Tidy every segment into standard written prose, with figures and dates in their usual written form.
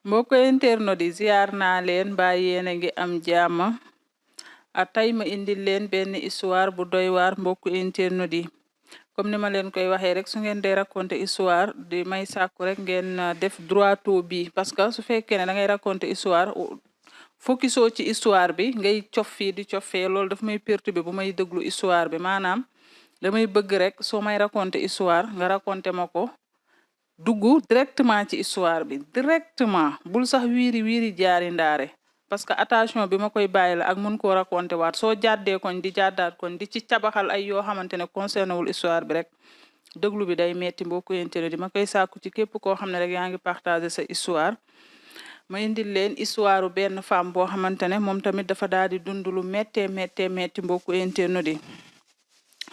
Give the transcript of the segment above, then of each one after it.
mbokk internautes yi ziar naa leen mbaa yéen a ngi am jàmm tey ma indil leen benn histoire bu doy waar mbokk internautes yi comme ni ma leen koy waxee rek su ngeen dee raconter histoire di may sàkku rek ngeen def droit au but parce que su fekkee ne da ngay raconter histoire focusoo ci histoire bi ngay cof fii di cof fee loolu daf may perturber bu may déglu histoire bi maanaam damay bëgg rek soo may raconter histoire nga raconter ma ko dugg directement ci histoire bi directement bul sax wiiri jaari ndaare parce que attention bi ma koy bàyyi la ak mun koo raconter waat soo jàddee koñ di jàddaat koñ di ci cabaxal ay yoo xamante ne concerné wul histoire bi rek déglu bi day metti mbokku internet di ma koy sàkku ci képp koo xam ne rek yaa ngi partager sa histoire ma indil leen histoire benn femme boo xamante ne moom tamit dafa daal di dund lu metti mbokku internet di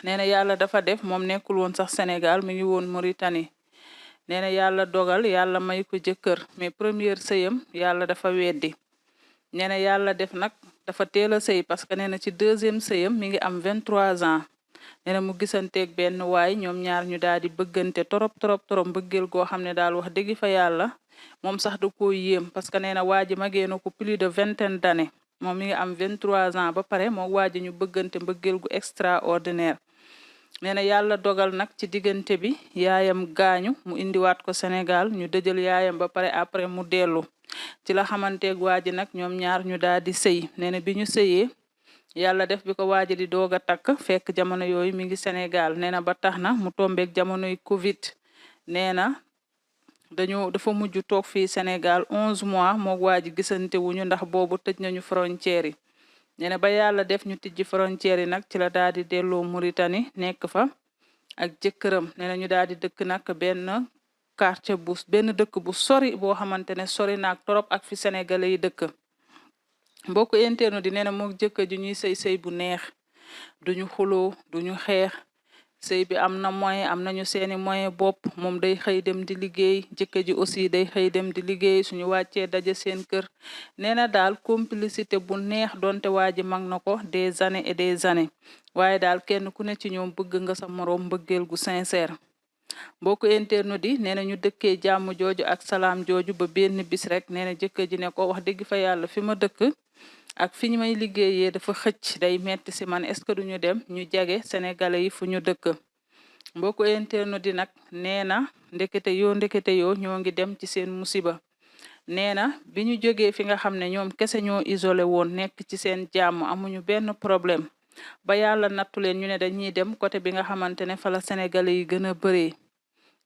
nee na yàlla dafa def moom nekkul woon sax Sénégal mi ngi woon Mauritanie nee na yàlla dogal yàlla may ko jëkkër mais première sëyam yàlla dafa weddi nee na yàlla def nag dafa teel a sëy parce que nee na ci deuxième sëyam mi ngi am 23 ans nee na mu gisanteeg benn waay ñoom ñaar ñu daal di bëggante torop mbëggeel goo xam ne daal wax dëgg fa yàlla moom sax da koo yéem parce que nee na waa ji magee na ko plus de vingtaine d'années moom mi ngi am 23 ans ba pare moo waa ji ñu bëggante mbëggeel gu extraordinaire nee na yàlla dogal nag ci diggante bi yaayam gaañu mu indiwaat ko Sénégal ñu dëjal yaayam ba pare après mu dellu ci la xamanteeg waa ji nag ñoom ñaar ñu daal di sëy nee na bi ñu sëyee yàlla def bi ko waaji di doog a takk fekk jamono yooyu mi ngi Sénégal nee na ba tax na mu tombeeg jamonoy Covid nee na dafa mujj toog fii Sénégal 11 mois moog waa ji gisante wuñu ndax boobu tëj nañu frontière yi nee na ba yàlla def ñu tijji frontière yi nag ci la daal di delloo Mauritanie nekk fa ak jëkkëram nee na ñu daal di dëkk nag benn quartier benn dëkk bu sori boo xamante ne sori naag torop ak fi sénégalais yi dëkk mbokk internet di nee na moog jëkkër ji ñuy sëy bu neex duñu xuloo duñu xeex sëy bi am na moyen am nañu seeni moyen bopp moom day xëy dem di liggéey jëkkër ji aussi day xëy dem di liggéey suñu wàccee daje seen kër nee na daal complicité bu neex donte waa ji mag na ko des années et des années waaye daal kenn ku ne ci ñoom bëgg nga sa moroom mbëggeel gu sincère mbokk internet yi nee na ñu dëkkee jàmm jooju ak salaam jooju ba benn bis rek nee na jëkkër ji ne ko wax dëgg fa yàlla fi ma dëkk ak fi ñu may liggéeyee dafa xëcc day metti si man est-ce que duñu dem ñu jage sénégalais yi fu ñu dëkk mbokku internet di nag nee na ndekete yoo ñoo ngi dem ci seen musiba nee na bi ñu jógee fi nga xam ne ñoom kese ñoo isolé woon nekk ci seen jàmm amuñu benn problème ba yàlla nattu leen ñu ne dañuy dem côté bi nga xamante ne fa la sénégalais yi gën a bëree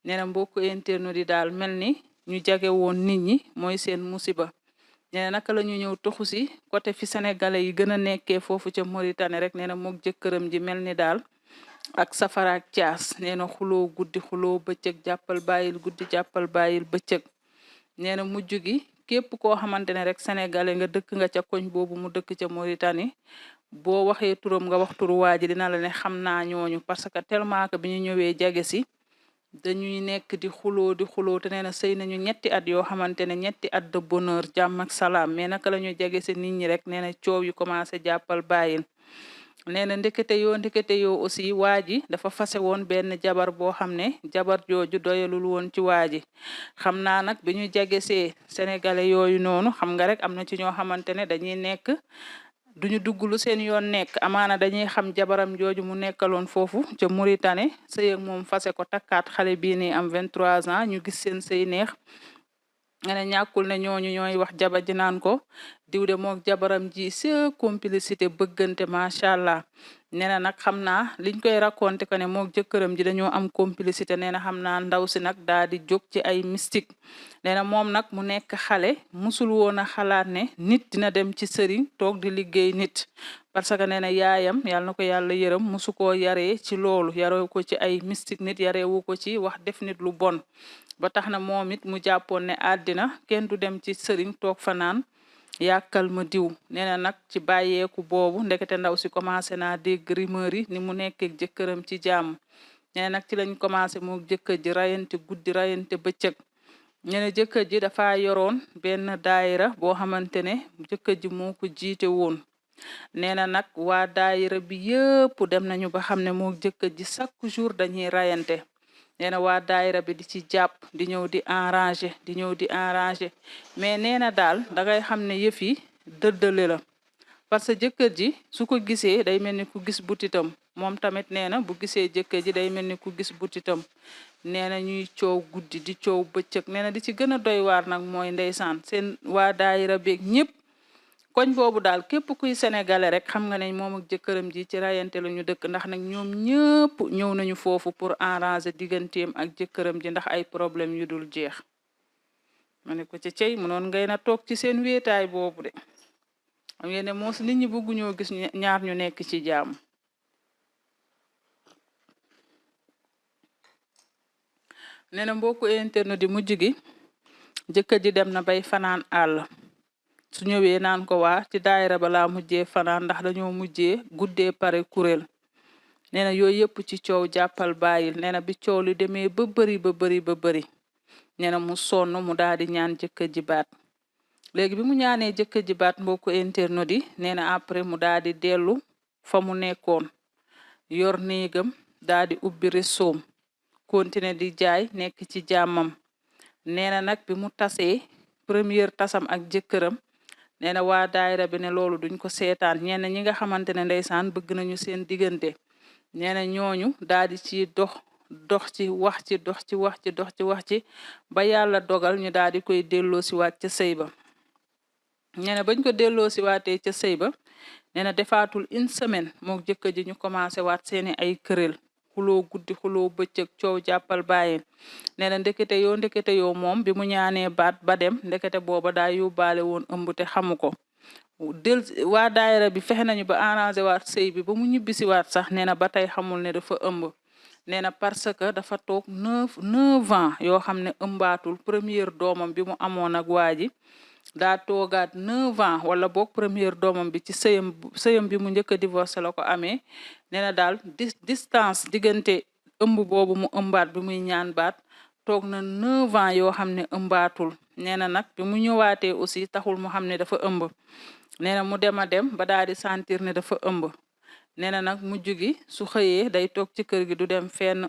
nee na mbokku internet di daal mel ni ñu jage woon nit ñi mooy seen musiba nee na naka la ñu ñëw toxu si côté fi sénégalais yi gën a nekkee foofu ca Mauritanie rek nee na moog jëkkëram ji mel ni daal ak safara ak caas nee na xuloo guddi xuloo bëccëg jàppal bàyyil guddi jàppal bàyyil bëccëg nee na mujj gi képp koo xamante ne rek sénégalais nga dëkk nga ca koñ boobu mu dëkk ca Mauritanie boo waxee turam nga wax turu waa ji dina la ne xam naa ñooñu parce que tellement que bi ñu ñëwee jage si dañuy nekk di xuloo te nee na sëy nañu ñetti at yoo xamante ne ñetti at de bonheur jàmm ak salaam mais naka la ñu jage si nit ñi rek nee na coow yu commencé jàppal bàyyil nee na ndekete yoo aussi waa ji dafa fase woon benn jabar boo xam ne jabar jooju doyalul woon ci waa ji xam naa nag bi ñu jagesee sénégalais yooyu noonu xam nga rek am na ci ñoo xamante ne dañuy nekk duñu dugg lu seen yoon nekk amaana dañuy xam jabaram jooju mu nekkaloon foofu ca Mauritanie sëy ak moom fase ko takkaat xale bii nii am 23 ans ñu gis seen sëy neex nga ne ñàkkul ne ñooñu ñooy wax jabar ji naan ko diw de moog jabaram ji sa complicité bëggante macha allah nee na nag xam naa liñ koy raconté ko ne moog jëkkëram ji dañoo am complicité nee na xam naa ndaw si nag daal di jóg ci ay mystique nee na moom nag mu nekk xale musul woon a xalaat ne nit dina dem ci sëriñ toog di liggéey nit parce que nee na yaayam yàlla na ko yàlla yërëm musu koo yaree ci loolu yaree ko ci ay mystique nit yareewu ko ci wax def nit lu bon ba tax na moom it mu jàppoon ne àddina kenn du dem ci sëriñ toog fanaan yàkkal ma diw nee na nag ci bàyyeeku boobu ndekete ndaw si commencé naa dégg rumeur yi ni mu nekkee jëkkëram ci jàmm nee na nag ci lañ commencé moo jëkkër ji rayante guddi rayante bëccëg nee na jëkkër ji dafa yoroon benn daayira boo xamante ne jëkkër ji moo ko jiite woon nee na nag waa daayira bi yëpp dem nañu ba xam ne moo jëkkër ji chaque jour dañuy rayante nee na waa daayira bi di ci jàpp di ñëw di arranger mais nee na daal dangay xam ne yëf yi dëddale la parce que jëkkër ji su ko gisee day mel ni ku gis butitam moom tamit nee na bu gisee jëkkër ji day mel ni ku gis butitam nee na ñuy coow guddi di coow bëccëg nee na di ci gën a doy waar nag mooy ndeysaan seen waa daayira beeg ñëpp koñ boobu daal képp kuy sénégalais rek xam nga ne moom ak jëkkëram ji ci rayante la ñu dëkk ndax nag ñoom ñëpp ñëw nañu foofu pour arranger digganteem ak jëkkëram ji ndax ay problème yu dul jeex ma ne ko ci cey munoon ngay na toog ci seen wéetaay boobu de xam ngeen ne moos nit ñi bëgguñoo gis ñaar ñu nekk ci jàmm nee na mbokku internet di mujj gi jëkkër ji dem na bay fanaan àll su ñëwee naan ko waa ci daayira balaa mujjee fanaan ndax dañoo mujjee guddee pare kuréel nee na yooyu yëpp ci coow jàppal bàyyil nee na bi coow li demee ba bëri nee na mu sonn mu daal di ñaan jëkkër ji baat léegi bi mu ñaanee jëkkër ji baat mbokku internet yi nee na après mu daal di dellu fa mu nekkoon yor néegam daal di ubbi resoom continuer di jaay nekk ci jàmmam nee na nag bi mu tasee première tasam ak jëkkëram nee na waa daayira bi ne loolu duñ ko seetaan ñenn ñi nga xamante ne ndeysaan bëgg nañu seen diggante nee na ñooñu daal di ci dox ci wax ci ba yàlla dogal ñu daal di koy delloo si waat ca sëy ba nee na bañ ko delloo si waatee ca sëy ba nee na defaatul une semaine mook jëkkër ji ñu commencé waat seeni ay këréel xuloo guddi xuloo bëccëg coow jàppal bàyyil nee na ndekete yoo moom bi mu ñaanee baat ba dem ndekete booba daa yóbbaale woon ëmb te xamu ko waa daayira bi fexe nañu ba arrangé waat sëy bi ba mu ñibbisi waat sax nee na ba tey xamul ne dafa ëmb nee na parce que dafa toog 9 ans yoo xam ne ëmbaatul première doomam bi mu amoon ak waa ji daa toogaat 9 ans wala boog première doomam bi ci sëyam bi mu njëkk a divorcé la ko amee nee na daal distance diggante ëmb boobu mu ëmbaat bi muy ñaan baat toog na 9 ans yoo xam ne ëmbaatul nee na nag bi mu ñëwaatee aussi taxul mu xam ne dafa ëmb nee na mu dem ba daal di sentir ne dafa ëmb nee na nag mujj gi su xëyee day toog ci kër gi du dem fenn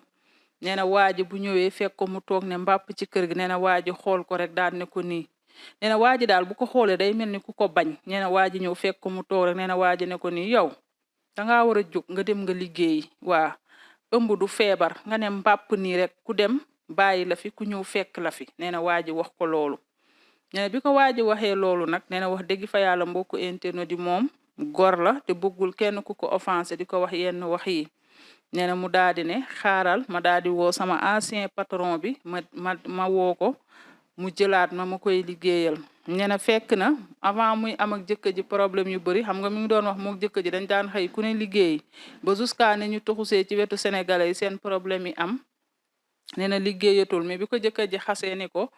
nee na waa ji bu ñëwee fekk ko mu toog ne mbàpp ci kër gi nee na waa ji xool ko rek daal ne ko nii nee na waa ji daal bu ko xoolee day mel ni ku ko bañ nee na waa ji ñëw fekk ko mu toog rek nee na waa ji ne ko nii yow dangaa war a jóg nga dem nga liggéey waa ëmb du feebar nga ne mbàpp nii rek ku dem bàyyi la fi ku ñëw fekk la fi nee na waa ji wax ko loolu nee na bi ko waa ji waxee loolu nag nee na wax dëgg fa yàlla mbokku internet di moom gor la te bëggul kenn ku ko offensé di ko wax yenn wax yi nee na mu daal di ne xaaral ma daal di woo sama ancien patron bi ma woo ko mu jëlaat ma koy liggéeyal nee na fekk na avant muy am ak jëkkër ji problème yu bëri xam nga mi ngi doon wax mook jëkkër ji dañ daan xëy ku ne liggéey ba jusqu'à ne ñu toxusee ci wetu sénégalais yi seen problème yi am nee na liggéeyatul mais bi ko jëkkër ji xasee ni ko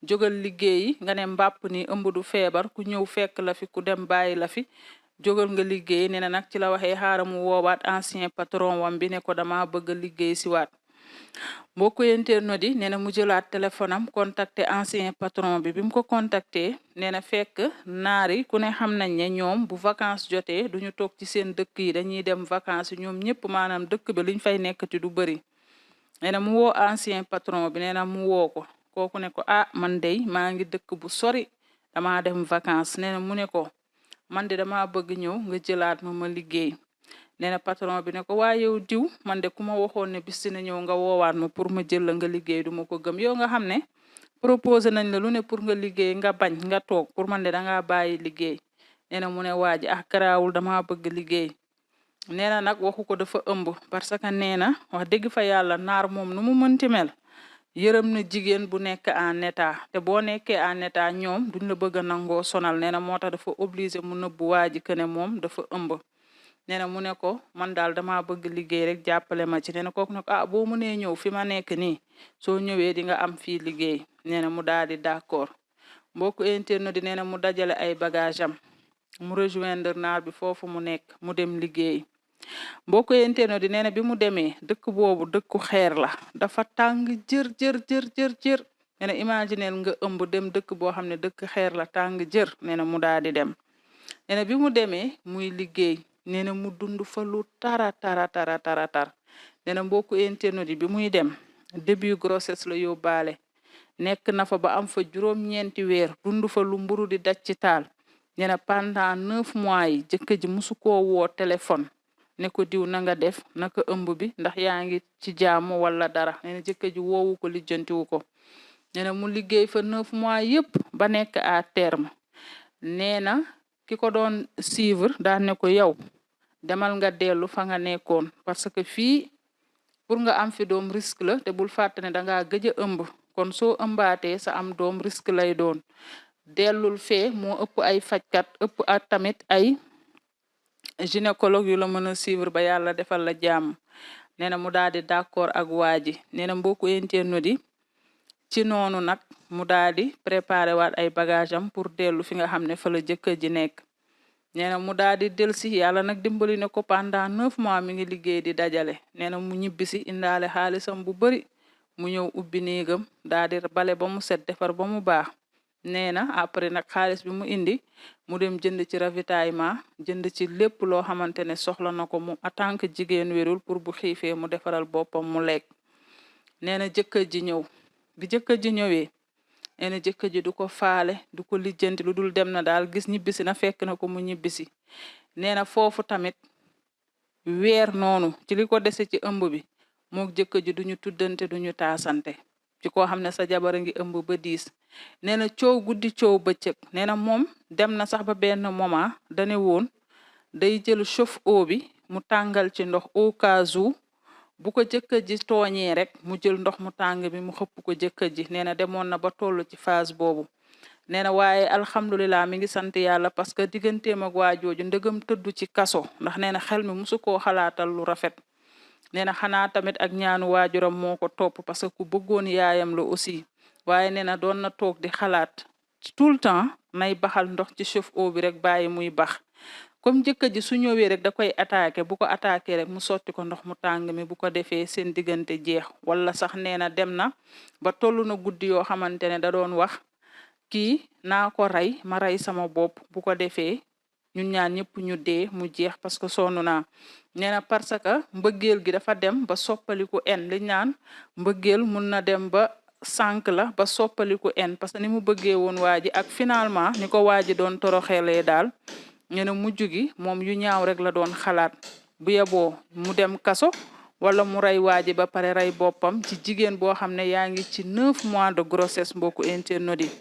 jógal liggéeyi nga ne mbàpp ni ëmb du feebar ku ñëw fekk la fi ku dem bàyyi la fi jógal nga liggéey nee na nag ci la waxee xaaral mu woowaat ancien patron wam bi ne ko dama bëgg a liggéey si waat mbokku internet yi nee na mu jëlaat téléphone am contacté ancien patron bi mu ko contacté nee na fekk naar yi ku ne xam nañ ne ñoom bu vacances jotee duñu toog ci seen dëkk yi dañuy dem vacances ñoom ñëpp maanaam dëkk bi liñ fay nekkati du bëri nee na mu woo ancien patron bi nee na mu woo ko kooku ne ko man dey maa ngi dëkk bu sori dama dem vacances nee na mu ne ko man de dama bëgg ñëw nga jëlaat ma liggéey nee na patron bi ne ko waa yow diw man de ku ma waxoon ne bis dina ñëw nga woowaat ma pour ma jël la nga liggéey du ma ko gëm yow nga xam ne proposé nañ la lu ne pour nga liggéey nga bañ nga toog pour man de dangaa bàyyi liggéey nee na mu ne waa ji garaawul dama bëgg liggéey nee na nag waxu ko dafa ëmb parce que nee na wax dëgg fa yàlla naar moom nu mu mënti mel yërëm na jigéen bu nekk en état te boo nekkee en état ñoom duñ la bëgg a nangoo sonal nee na moo tax dafa obligé mu nëbbu waa ji que ne moom dafa ëmb nee na mu ne ko man daal dama bëgg liggéey rek jàppale ma ci nee na kooku ne ko boo mënee ñëw fi ma nekk nii soo ñëwee di nga am fii liggéey nee na mu daal di d'accord mbokku internet di nee na mu dajale ay bagage am mu rejoindre naar bi foofu mu nekk mu dem liggéey mbokku internet di nee na bi mu demee dëkk boobu dëkku xeer la dafa tàng jër nee na imagineel nga ëmb dem dëkk boo xam ne dëkk xeer la tàng jër nee na mu daal di dem nee na bi mu demee muy liggéey nee na mu dund fa lu tara nee na mbokku internet yi bi muy dem début grossesse la yóbbaale nekk na fa ba am fa juróom-ñeenti weer dund fa lu mburu di daj ci taal nee na pendant 9 mois yi jëkkër ji musu koo woo téléphone ne ko diw na nga def naka ëmb bi ndax yaa ngi ci jàmm wala dara nee na jëkkër ji woowu ko lijjantiwu ko nee na mu liggéey fa 9 mois yépp ba nekk à terme nee na ki ko doon suivre daan ne ko yow demal nga dellu fa nga nekkoon parce que fii pour nga am fi doom risque la te bul fàtte ne dangaa gëj a ëmb kon soo ëmbaatee sa am doom risque lay doon dellul fee moo ëpp ay fajkat ëpp ak tamit ay gynécologue yu la mën a suivre ba yàlla defal la jàmm nee na mu daal di d'accord ak waa ji nee na mbokku internet yi ci noonu nag mu daal di préparé waat ay bagage am pour dellu fi nga xam ne fa la jëkkër ji nekk nee na mu daal di delsi yàlla nag dimbali ne ko pendant 9 mois mi ngi liggéey di dajale nee na mu ñibbisi indaale xaalisam bu bari mu ñëw ubbi néegam daal di bale ba mu set defar ba mu baax nee na après nag xaalis bi mu indi mu dem jënd ci ravitaillement jënd ci lépp loo xamante ne soxla na ko mu en tant que jigéen wérul pour bu xiifee mu defaral boppam mu lekk nee na jëkkër ji ñëw bi jëkkër ji ñëwee nee na jëkkër ji du ko faale du ko lijjanti lu dul dem na daal gis ñibbisi na fekk na ko mu ñibbisi nee na foofu tamit weer noonu ci li ko dese ci ëmb bi mook jëkkër ji duñu tuddante duñu taasante ci koo xam ne sa jabar a ngi ëmb ba 10 nee na coow guddi coow bëccëg nee na moom dem na sax ba benn moment dane woon day jël chauffe-eau bi mu tàngal ci ndox au cas où bu ko jëkkër ji tooñee rek mu jël ndox mu tàng bi mu xëpp ko jëkkër ji nee na demoon na ba toll ci phase boobu nee na waaye alhamdulilah mi ngi sant yàlla parce que digganteem ak waa jooju ndëgam tëddu ci kaso ndax nee na xel mi musu koo xalaatal lu rafet nee na xanaa tamit ak ñaanu waajuram moo ko topp parce que ku bëggoon yaayam la aussi waaye nee na doon na toog di xalaat tout le temps nay baxal ndox ci chauffe-eau bi rek bàyyi muy bax comme jëkkër ji su ñëwee rek da koy attaqué bu ko attaqué rek mu sotti ko ndox mu tàng mi bu ko defee seen diggante jeex wala sax nee na dem na ba toll na guddi yoo xamante ne da doon wax kii naa ko rey ma rey sama bopp bu ko defee ñun ñaar ñëpp ñu dee mu jeex parce que sonn naa nee na parce que mbëggeel gi dafa dem ba soppaliku en li ñaan mbëggeel mun na dem ba sànk la ba soppaliku en parce que ni mu bëggee woon waa ji ak finalement ni ko waa ji doon toroxeelee daal ñu ne mujj gi moom yu ñaaw rek la doon xalaat bu yeboo mu dem kaso wala mu rey waa ji ba pare rey boppam ci jigéen boo xam ne yaa ngi ci 9 mois de grossesse mbokku internautes yi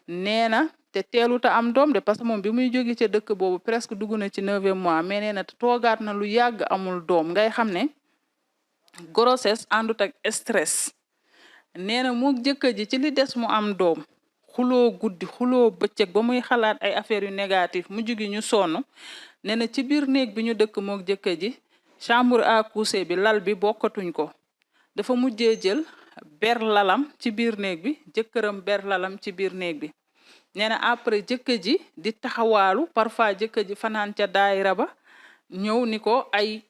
nee na te teeluta am doom de parce que moom bi muy jóge ca dëkk boobu presque dugg na ci 9e mois mais nee na toogaat na lu yàgg amul doom ngay xam ne grossesse àndut ak stress nee na mook jëkkër ji ci li des mu am doom xuloo guddi xuloo bëccëg ba muy xalaat ay affaires yu négatif mu jugi ñu sonn nee na ci biir néeg bi ñu dëkk mook jëkkër ji chambre à coucher bi lal bi bokkatuñ ko dafa mujjee jël ber lalam ci biir néeg bi jëkkëram ber lalam ci biir néeg bi nee na après jëkkër ji di taxawaalu parfois jëkkër ji fanaan ca daayira ba ñëw ni ko ay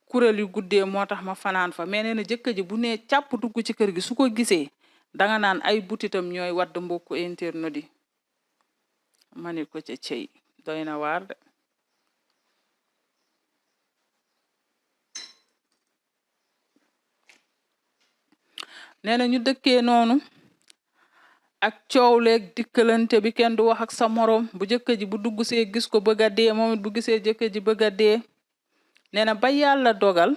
kuréel yu guddee moo tax ma fanaan fa mais nee na jëkkër ji bu nee càpp dugg ci kër gi su ko gisee danga naan ay butitam ñooy wadd mbokku internet yi ma ne ko ca cey doy na waar de nee na ñu dëkkee noonu ak coow leeg dikkalante bi kenn du wax ak sa morom bu jëkkër ji bu dugg see gis ko bëgg a dee moom it bu gisee jëkkër ji bëgg a dee nee na ba yàlla dogal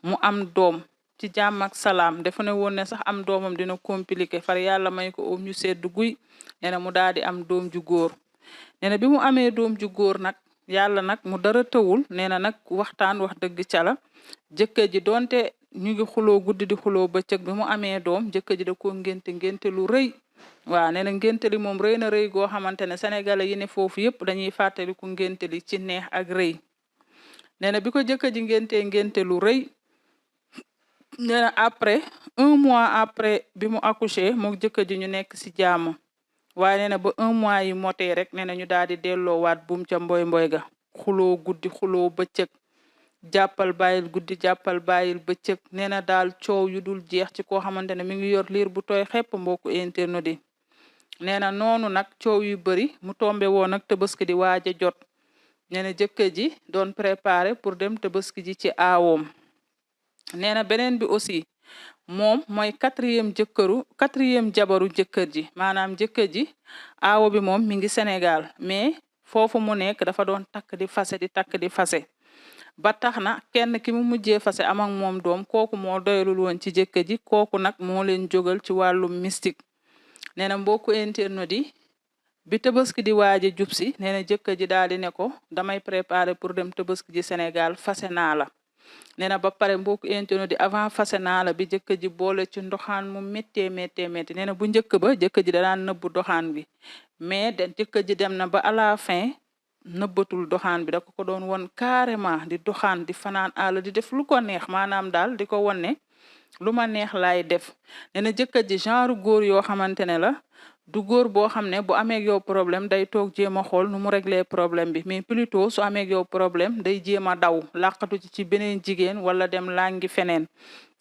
mu am doom ci jàmm ak salaam dafa ne woon ne sax am doomam dina compliqué far yàlla may ko ñu sedd guy nee na mu daal di am doom ju góor nee na bi mu amee doom ju góor nag yàlla nag mu dara tëwul nee na nag waxtaan wax dëgg ca la jëkkër ji donte ñu ngi xuloo guddi di xuloo bëccëg bi mu amee doom jëkkër ji da ko ngénte lu rëy waaw nee na ngénte li moom rëy na rëy goo xamante ne sénégalais yi ne foofu yëpp dañuy fàttaliku ngénte li ci neex ak rëy nee na bi ko jëkkër ji ngénte lu rëy nee na après 1 mois après bi mu accouché mook jëkkër ji ñu nekk ci jàmm waaye nee na ba 1 mois yi motee rek nee na ñu daal di delloowaat buum ca mboy ga xuloo guddi xuloo bëccëg jàppal bàyyil guddi jàppal bàyyil bëccëg nee na daal coow yu dul jeex ci koo xamante ne mi ngi yor liir bu tooy xepp mbokku internet yi nee na noonu nag coow yu bari mu tombe woon nag tëbaski di waaj a jot nee na jëkkër ji doon préparé pour dem tëbaski ji ci aawoom nee na beneen bi aussi moom mooy quatrième jabaru jëkkër ji maanaam jëkkër ji aawo bi moom mi ngi Sénégal mais foofu mu nekk dafa doon takk di fase ba tax na kenn ki mu mujjee fase am ak moom doom kooku moo doyalul woon ci jëkkër ji kooku nag moo leen jógal ci wàllum mystique nee na mbokku internet yi bi Tabaski di waaji jub si nee na jëkkër ji daal di ne ko damay préparer pour dem Tabaski ji Sénégal fase naa la nee na ba pare mbokku internet di avant fase naa la bi jëkkër ji boole ci ndoxaan mu méttee nee na bu njëkk ba jëkkër ji da daan nëbbu doxaan bi mais jëkkër ji dem na ba à la fin nëbbatul doxaan bi da ko doon won carrément di doxaan di fanaan àll di def lu ko neex maanaam daal di ko won ne lu ma neex laay def nee na jëkkër ji genre góor yoo xamante ne la du góor boo xam ne bu amee yow problème day toog jéem a xool nu mu régler problème bi mais plutôt su amee yow problème day jéem a daw làqatu ci beneen jigéen wala dem langi feneen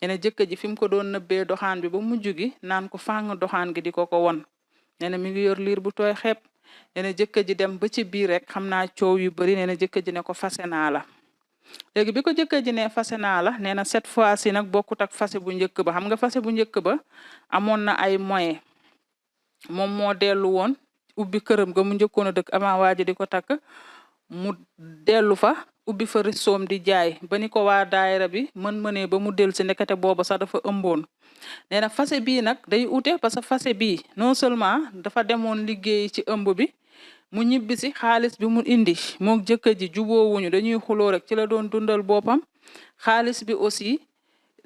nee na jëkkër ji fi mu ko doon nëbbee doxaan bi ba mujj gi naan ko fàng doxaan gi di ko won nee na mi ngi yor liir bu tooy xepp nee na jëkkër ji dem ba ci biir rek xam naa coow yu bari nee na jëkkër ji ne ko fase naa la léegi bi ko jëkkër ji ne fase naa la nee na cette fois ci nag bokkut ak fase bu njëkk ba xam nga fase bu njëkk ba amoon na ay moyens moom moo dellu woon ubbi këram ga mu njëkkoon a dëkk avant waaji di ko takk mu dellu fa ubbi fa restoom di jaay ba ni ko waa daayira bi mënee ba mu dellu si ndekete booba sax dafa ëmboon nee na fase bii nag day ute parce que fase bii non seulement dafa demoon liggéey ci ëmb bi mu ñibbisi xaalis bi mu indi mook jëkkër ji juboowuñu dañuy xuloo rek ci la doon dundal boppam xaalis bi aussi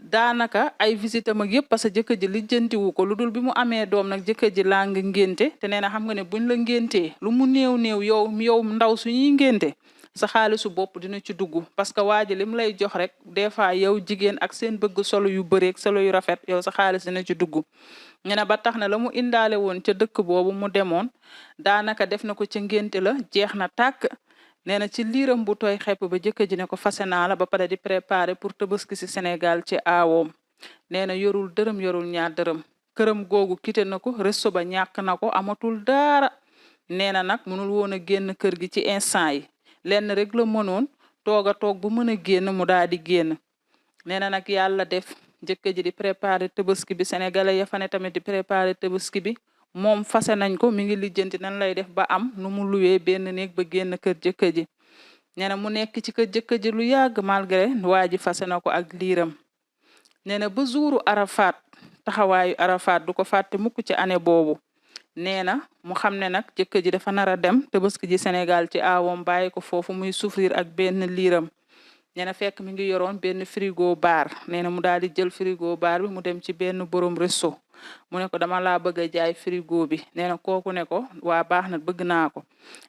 daanaka ay visitam ak yëpp parce que jëkkër ji lijjantiwu ko lu dul bi mu amee doom nag jëkkër ji laa nga ngénte te nee na xam nga ne buñ la ngéntee lu mu néew yow ndaw suñuy ngénte sa xaalisu bopp dina ci dugg parce que waa ji lim lay jox rek des fois yow jigéen ak seen bëgg solo yu bëreeg solo yu rafet yow sa xaalis dina ci dugg ñu ne ba tax na la mu indaale woon ca dëkk boobu mu demoon daanaka def na ko ca ngénte la jeex na tàkk nee na ci liiram bu tooy xepp ba jëkkër ji ne ko fase naa la ba pare di préparer pour Tabaski si Sénégal ci aawoom nee na yorul dërëm yorul ñaar dërëm këram googu quitté na ko resto ba ñàkk na ko amatul dara nee na nag mënul woon a génn kër gi ci instant yi lenn rek la mënoon toog a toog bu mën a génn mu daal di génn nee na nag yàlla def jëkkër ji di préparer Tabaski bi sénégalais ya fa ne tamit di préparer Tabaski bi moom fase nañ ko mi ngi lijjanti nan lay def ba am nu mu luwee benn néeg ba génn kër jëkkër ji nee na mu nekk ci kër jëkkër ji lu yàgg malgré waa ji fase na ko ak liiram nee na ba jouru Arafat taxawaayu Arafat du ko fàtte mukk ci année boobu nee na mu xam ne nag jëkkër ji dafa nar a dem Tabaski ji Sénégal ci aawam bàyyi ko foofu muy souffrir ak benn liiram nee na fekk mi ngi yoroon benn frigo bar nee na mu daal di jël frigo bar bi mu dem ci benn borom resto mu ne ko dama laa bëgg a jaay frigo bi nee na kooku ne ko waa baax na bëgg naa ko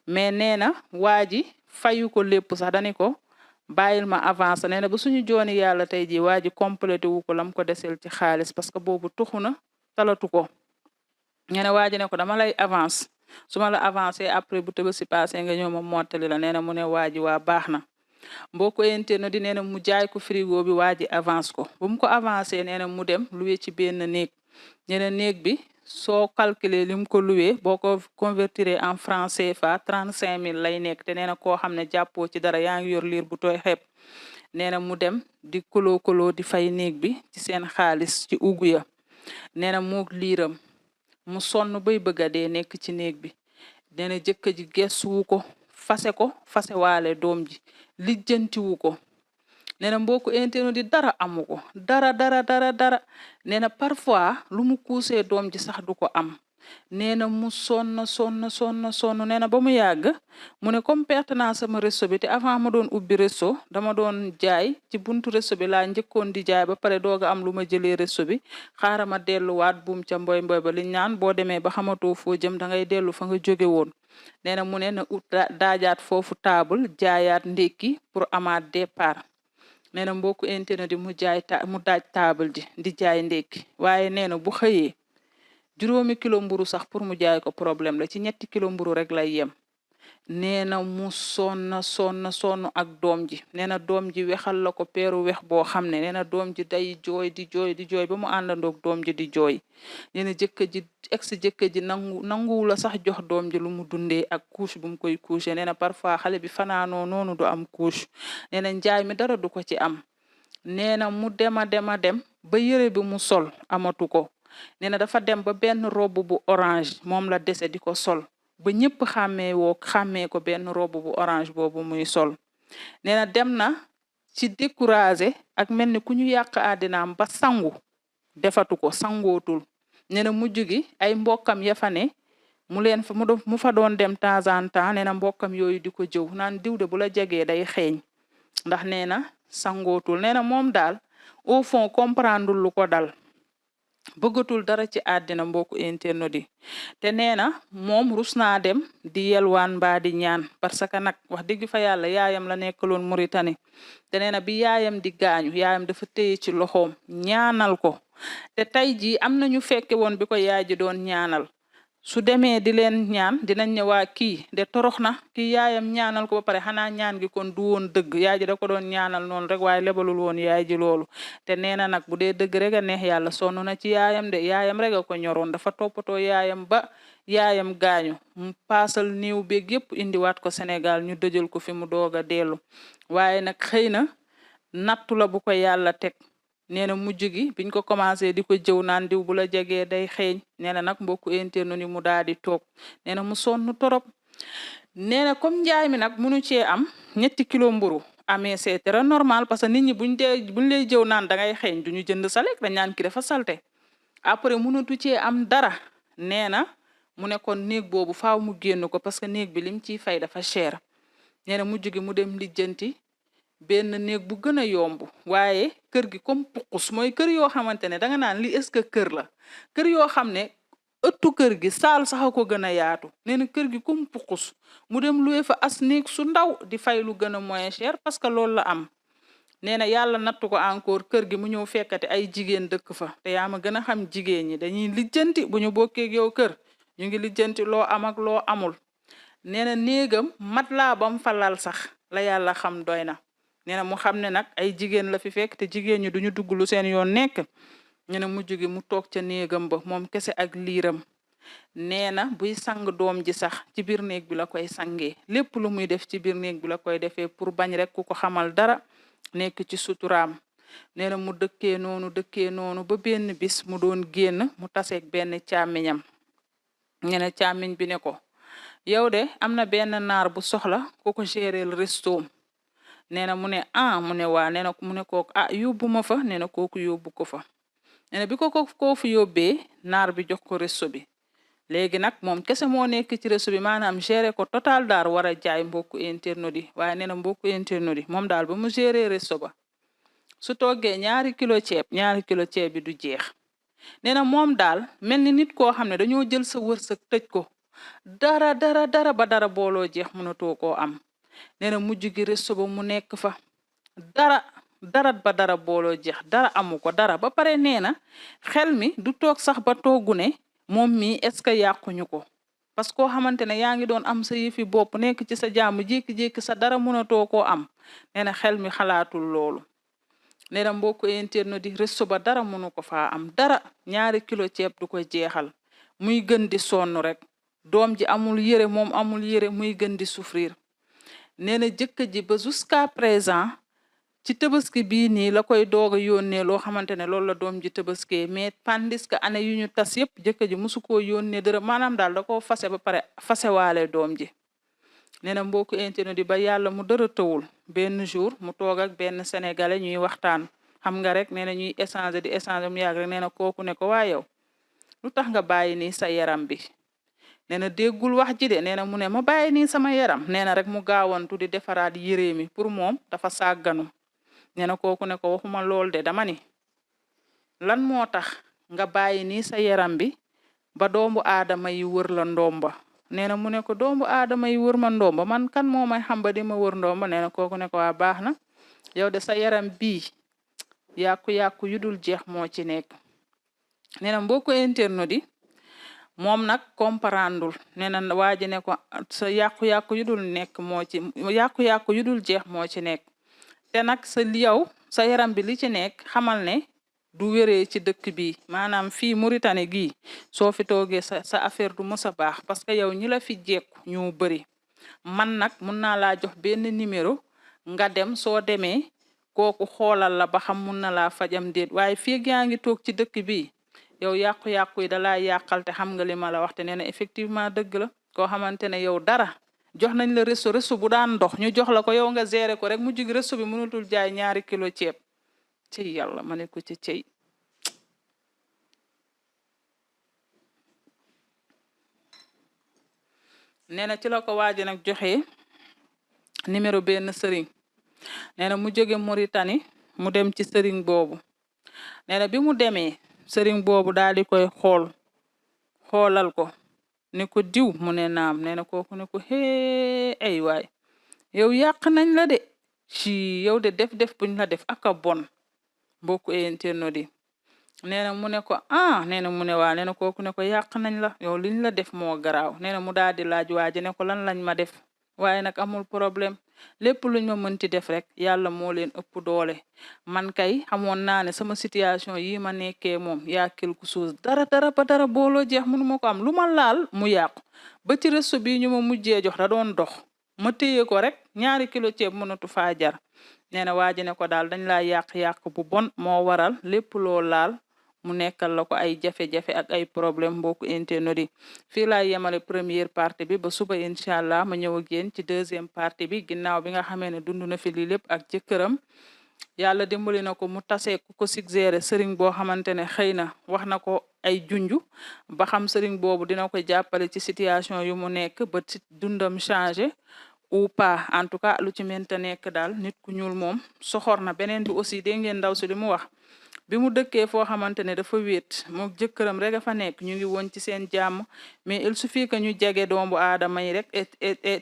mais nee na waa ji fayu ko lépp sax dani ko bàyyil ma avance nee na ba suñu jooni yàlla tey ji waa ji complété wu ko lam ko desel ci xaalis parce que boobu tuxu na talatu ko nee na waa ji ne ko dama lay avance su ma la avancé après bu Tabaski passé nga ñëw ma mottali la nee na mu ne waa ji waa baax na mbokk internet di nee na mu jaay ko frigo bi waa ji avance ko bu mu ko avancé nee na mu dem loué ci benn néeg nee na néeg bi soo calculer li mu ko loué boo ko convertir en franc CFA 35 000 lay nekk te nee na koo xam ne jàppoo ci dara yaa ngi yor liir bu tooy xepp nee na mu dem di koloo di fay néeg bi ci seen xaalis ci ugu ya nee na moog liiram mu sonn bay bëgg a dee nekk ci néeg bi nee na jëkkër ji gestuwu ko fase waale doom ji lijjantiwu ko nee na mbokku internet di dara amu ko dara nee na parfois lu mu kuusee doom ji sax du ko am nee na mu sonn nee na ba mu yàgg mu ne comme perte naa sama resto bi te avant ma doon ubbi resto dama doon jaay ci buntu resto bi laa njëkkoon di jaay ba pare dooga am lu ma jëlee resto bi xaaral ma delluwaat buum ca mboy ba liñ naan boo demee ba xamatoo foo jëm da ngay dellu fa nga jóge woon nee na mu ne na ut daajaat foofu table jaayaat ndékki pour amaat départ nee na mbokku internet di mu daaj table ji di jaay ndékki waaye nee na bu xëyee 5 kilo mburu sax pour mu jaay ko problème la ci 3 kilo mburu rek lay yem nee na mu sonn ak doom ji nee na doom ji wexal la ko peeru wex boo xam ne nee na doom ji day jooy di jooy ba mu àndandoog doom ji di jooy nee na jëkkër ji nanguwu la sax jox doom ji lu mu dundee ak couche bu mu koy couché nee na parfois xale bi fanaanoo noonu du am couche nee na njaay mi dara du ko ci am nee na mu dem ba yére bi mu sol amatu ko nee na dafa dem ba benn robe bu orange moom la dese di ko sol ba ñëpp xàmmee ko benn robe bu orange boobu muy sol nee na dem na ci découragé ak mel ni ku ñu yàq àddinaam ba sangu defatu ko sangootul nee na mujj gi ay mbokkam ya fa ne mu fa doon dem temps en temps nee na mbokkam yooyu di ko jëw naan diw de bu la jegee day xeeñ ndax nee na sangootul nee na moom daal au fond comprendre lu ko dal bëggatul dara ci àddina mbokku internet yi te nee na moom rus naa dem di yelwaan mbaa di ñaan parce que nag wax dëgg fa yàlla yaayam la nekkaloon Mauritanie te nee na bi yaayam di gaañu yaayam dafa téye ci loxoom ñaanal ko te tey jii am na ñu fekke woon bi ko yaay ji doon ñaanal su demee di leen ñaan dinañ ne waa kii de torox na kii yaayam ñaanal ko ba pare xanaa ñaan gi kon du woon dëgg yaay ji da ko doon ñaanal noonu rek waaye lebalul woon yaay ji loolu te nee na nag bu dee dëgg rek a neex yàlla sonn na ci yaayam de yaayam rek a ko ñoroon dafa toppatoo yaayam ba yaayam gaañu mu paasal niiw beeg yépp indiwaat ko Sénégal ñu dëjal ko fi mu doog a dellu waaye nag xëy na nattu la bu ko yàlla teg nee na mujj gi biñ ko commencé di ko jëw naan diw bu la jegee day xeeñ nee na nag mbokku internet ni mu daal di toog nee na mu sonn torop nee na comme njaay mi nag munu cee am 3 kilo mburu amee c'est très normal parce que nit ñi buñ lay jëw naan da ngay xeeñ duñu jënd sa lekk dañ naan ki dafa salte après mënatu cee am dara nee na mu ne kon néeg boobu faaw mu génn ko parce que néeg bi lim ciy fay dafa cher nee na mujj gi mu dem lijjanti benn néeg bu gën a yomb waaye kër gi comme pukus mooy kër yoo xamante ne danga naan li est-ce que kër la kër yoo xam ne ëttu kër gi saal sax a ko gën a yaatu nee na kër gi comme pukus mu dem loué fa as néeg su ndaw di fay lu gën a moins cher parce que loolu la am nee na yàlla nattu ko encore kër gi mu ñëw fekkate ay jigéen dëkk fa te yaa ma gën a xam jigéen ñi dañuy lijjanti bu ñu bokkee yow kër ñu ngi lijjanti loo am ak loo amul nee na néegam mat laa bam fa lal sax la yàlla xam doy na nee na mu xam ne nag ay jigéen la fi fekk te jigéen ñi duñu dugg lu seen yoon nekk ñu ne mujj gi mu toog ca néegam ba moom kese ak liiram nee na buy sang doom ji sax ci biir néeg bi la koy sangee lépp lu muy def ci biir néeg bi la koy defee pour bañ rek ku ko xamal dara nekk ci suturaam nee na mu dëkkee noonu ba benn bis mu doon génn mu taseeg benn càmmiñam ñu ne càmmiñ bi ne ko yow de am na benn naar bu soxla ku ko géreel restoom nee na mu ne mu ne waa nee na mu ne kooku yóbbu ma fa nee na kooku yóbbu ko fa nee na bi ko fu yóbbee naar bi jox ko resto bi léegi nag moom kese moo nekk ci resto bi maanaam gérer ko total daal war a jaay mbokku internet yi waaye nee na mbokku internet yi moom daal ba mu gérer resto ba su toggee 2 kilo ceeb bi du jeex nee na moom daal mel ni nit koo xam ne dañoo jël sa wërsëg tëj ko dara ba dara booloo jeex mënatoo koo am nee na mujj gi resto ba mu nekk fa dara booloo jeex dara amu ko dara ba pare nee na xel mi du toog sax ba toogu ne moom mi est-ce que yàquñu ko parce que koo xamante ne yaa ngi doon am sa yëfi bopp nekk ci sa jàmm jékki-jékki sa dara mënatoo koo am nee na xel mi xalaatul loolu nee na mbokku internet di resto ba dara mënu ko faa am dara 2 kilo ceeb du ko jeexal muy gën di sonn rek doom ji amul yére moom amul yére muy gën di souffrir nee na jëkkër ji ba jusqu'à présent ci tabaski bii nii la koy doog a yónnee loo xamante ne loolu la doom ji tabaskee mais tandis que année yu ñu tas yëpp jëkkër ji musu koo yónnee dara maanaam daal da koo fase ba pare fasewaale doom ji nee na mbokku internet di ba yàlla mu dara tawul benn jour mu toog ak benn sénégalais ñuy waxtaan xam nga rek nee na ñuy échanger mu yàgg rek nee na kooku ne ko waa yow lu tax nga bàyyi nii sa yaram bi nee na déggul wax ji de nee na mu ne ma bàyyi nii sama yaram nee na rek mu gaawantu di defaraat yére mi pour moom dafa sàgganu nee na kooku ne ko waxuma lool de dama ni lan moo tax nga bàyyi nii sa yaram bi ba doomu aadama yi wër la ndomba nee na mu ne ko doomu aadama yi wër ma ndomba man kan moo may xam ba di ma wër ndomba nee na kooku ne ko waa baax na yow de sa yaram bii yàqu-yàqu yu dul jeex moo ci nekk nee na mbokku internet yi moom nag comprendul nee na waa ji ne ko sa yàqu-yàqu yu dul nekk yàqu-yàqu yu dul jeex moo ci nekk te nag sa yaram bi li ci nekk xamal ne du wéree ci dëkk bi maanaam fii Mauritanie gii soo fi toogee sa affaire du mës a baax parce que yow ñi la fi jekku ñoo bëri man nag mun naa laa jox benn numéro nga dem soo demee kooku xoolal la ba xam mun na laa fajam déet waaye fii yaa ngi toog ci dëkk bi yow yàqu-yàqu yi dalaa yàqal te xam nga li ma la wax te nee na effectivement dëgg la koo xamante ne yow dara jox nañ la resto bu daan ndox ñu jox la ko yow nga gérer ko rek mu jug resto bi mënatul jaay 2 kilo ceeb ci yàlla ma ne ko ci cey nee na ci la ko waaji nag joxe numéro benn sëriñ nee na mu jóge Mauritanie mu dem ci sëriñ boobu nee na bi mu demee sëriñ boobu daal di koy xoolal ko ne ko diw mu ne naam nee na kooku ne ko hee ay waay yow yàq nañ la de ci yow de def buñ la def aka bon mbokku internet yi nee na mu ne ko nee na mu ne waa nee na kooku ne ko yàq nañ la yow liñ la def moo garaaw nee na mu daal di laaj waaji ne ko lan lañ ma def waaye nag amul problème lépp luñ ma mënti def rek yàlla moo leen ëpp doole man kay xamoon naa ne sama situation yi ma nekkee moom yaa quelque chose dara ba dara booloo jeex mënu ma ko am lu ma laal mu yàqu ba ci resto bi ñu ma mujjee jox da doon dox ma téye ko rek 2 kilo ceeb mënatu faa jar nee na waaji ne ko daal dañ laa yàq bu bon moo waral lépp loo laal mu nekkal la ko ay jafe-jafe ak ay problème mbokku internet yi fii laa yemale première partie bi ba suba incha allah ma ñëw ak yéen ci deuxième partie bi ginnaaw bi nga xamee ne dund na fi lii lépp ak jëkkëram yàlla dimbali na ko mu tasee ku ko suggéré sëriñ boo xamante ne xëy na wax na ko ay junju ba xam sëriñ boobu dina ko jàppale ci situation yu mu nekk ba ci dundam changé ou pas en tout cas lu ci mënta nekk daal nit ku ñuul moom soxor na beneen bi aussi dégg ngeen ndaw si li mu wax bi mu dëkkee foo xamante ne dafa wéet moom jëkkëram rek a fa nekk ñu ngi woon ci seen jàmm mais il suffit que ñu jege doomu aadama yi rek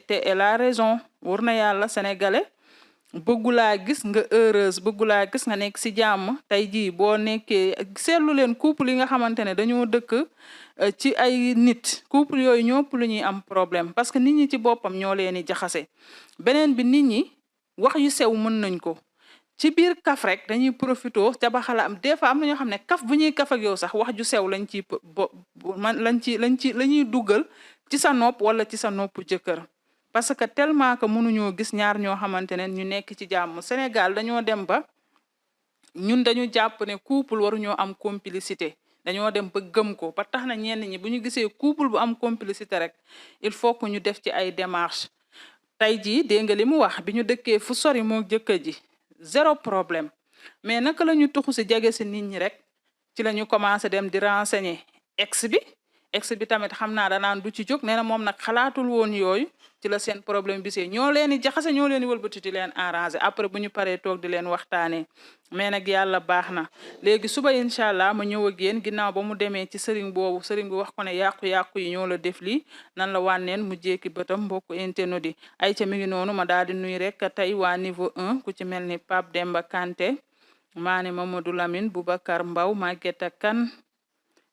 te elle a raison wër na yàlla sénégalais bëggulaa gis nga heureuse bëggulaa gis nga nekk si jàmm tey jii boo nekkee seetlu leen couple yi nga xamante ne dañoo dëkk ci ay nit couple yooyu ñëpp lu ñuy am problème parce que nit ñi ci boppam ñoo leen di jaxase beneen bi nit ñi wax yu sew mën nañ ko ci biir kaf rek dañuy profito ca ba xalaam des fois am na ñoo xam ne kaf bu ñuy kaf ak yow sax wax ju sew lañ ci la ñuy duggal ci sa nopp wala ci sa nopp jëkkër parce que tellement que mënuñoo gis ñaar ñoo xamante ne ñu nekk ci jàmm Sénégal dañoo dem ba ñun dañu jàpp ne couple waruñoo am complicité dañoo dem ba gëm ko ba tax na ñenn ñi bu ñu gisee couple bu am complicité rek il faut que ñu def ci ay démarches tey jii dégg nga li mu wax bi ñu dëkkee fu sori moo jëkkër ji 0 problème mais naka la ñu tuxu si jege si nit ñi rek ci la ñu commencé dem di renseigner ex bi tamit xam naa danaan du ci jóg nee na moom nag xalaatul woon yooyu ci la seen problème bi see ñoo leen di jaxase ñoo leen di wëlbati di leen arranger après bu ñu paree toog di leen waxtaanee mais nag yàlla baax na léegi suba incha allah ma ñëw ak yéen ginnaaw ba mu demee ci sëriñ boobu sëriñ bi wax ko ne yàqu-yàqu yi ñoo la def lii nan la wànneen mu jékki bëtam mbokku internet yi ay ca mi ngi noonu ma daal di nuy rek tey waa niveau 1 ku ci mel ni Pape Demba Kanté Maane Mamadou Lamine Boubacar Mbaw Maguetta Kane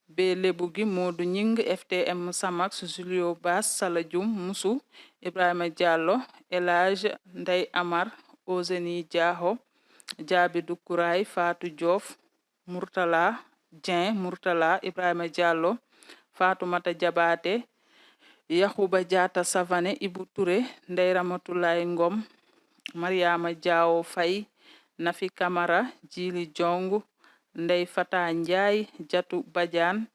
be lebu gi Modou Ñing FTM Samax Julio Bass Sala Dioum Musu Ibrahima Diallo Elage Ndey Amar Ozeni Diaho Jaabi Dukuraay Fatou Diouf Murtala Dieng Murtala Ibrahima Diallo Fatoumata Jabaate Yahuba Diata Savané Ibu Touré Ndey Ramatulaay Ngom Mariama Diawo Fay Nafi Kamara Jili Jong Ndey Fata Njaay Jatu Badiane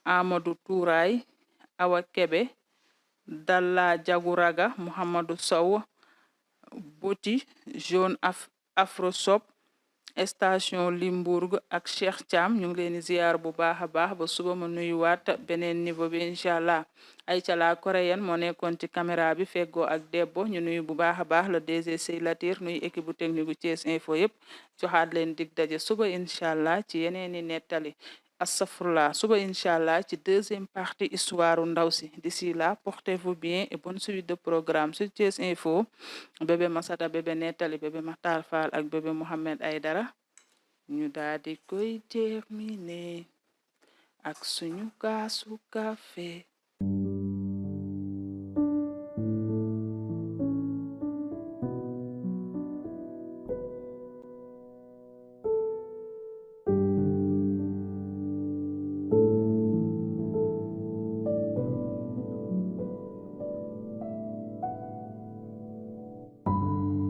Amadou Touraay Awa Kebe Dalla Jaguraga Muhammadu Sow Boti Jaune Afrosop station Limbourg ak Cheikh Thiam ñu ngi leen di ziar bu baax a baax ba suba ma nuyuwaat beneen niveau bi incha allah ay ca la coréenne moo nekkoon ci caméra bi feggoo ak debbo ñu nuyu bu baax a baax le DG Sey Latir nuyu équipe bu technique bu Thiès Info yëpp joxaat leen dig daje suba incha allah ci yeneeni nettali astafurlah suba incha allah ci deuxième partie histoire ndaw si d'ici là portez-vous bien et bonne suite de programme sur Thiès Info bébé Masata bébé nettali bébé Matar Fall ak bébé Mohamed Aydara ñu daal di koy terminer ak suñu kaasu café